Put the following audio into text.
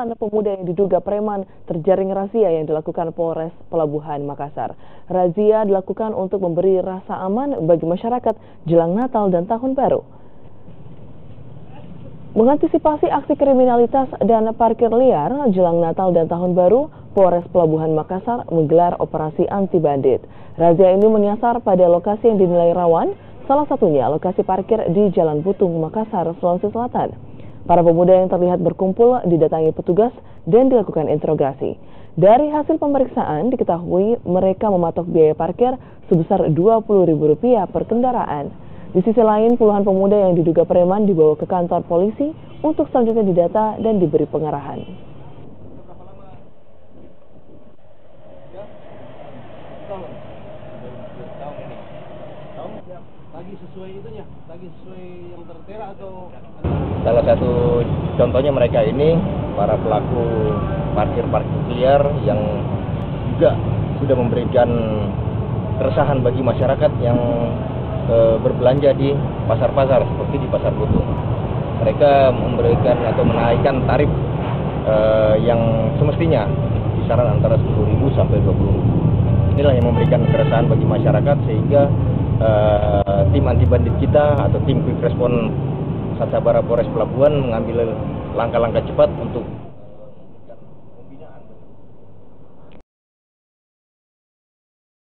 puluhan pemuda yang diduga preman terjaring razia yang dilakukan Polres Pelabuhan Makassar. Razia dilakukan untuk memberi rasa aman bagi masyarakat jelang Natal dan Tahun Baru. Mengantisipasi aksi kriminalitas dan parkir liar jelang Natal dan Tahun Baru, Polres Pelabuhan Makassar menggelar operasi anti bandit. Razia ini menyasar pada lokasi yang dinilai rawan, salah satunya lokasi parkir di Jalan Butung, Makassar, Sulawesi Selatan. Para pemuda yang terlihat berkumpul didatangi petugas dan dilakukan interogasi. Dari hasil pemeriksaan diketahui mereka mematok biaya parkir sebesar Rp20.000 per kendaraan. Di sisi lain, puluhan pemuda yang diduga preman dibawa ke kantor polisi untuk selanjutnya didata dan diberi pengarahan. Lagi sesuai itunya, lagi sesuai yang tertera atau salah satu contohnya mereka ini para pelaku parkir liar yang juga sudah memberikan keresahan bagi masyarakat yang berbelanja di pasar-pasar seperti di Pasar Butung. Mereka memberikan atau menaikkan tarif yang semestinya kisaran antara Rp10.000 sampai Rp20.000. Inilah yang memberikan keresahan bagi masyarakat sehingga tim anti bandit kita atau tim quick response Sabara Polres Pelabuhan mengambil langkah-langkah cepat untuk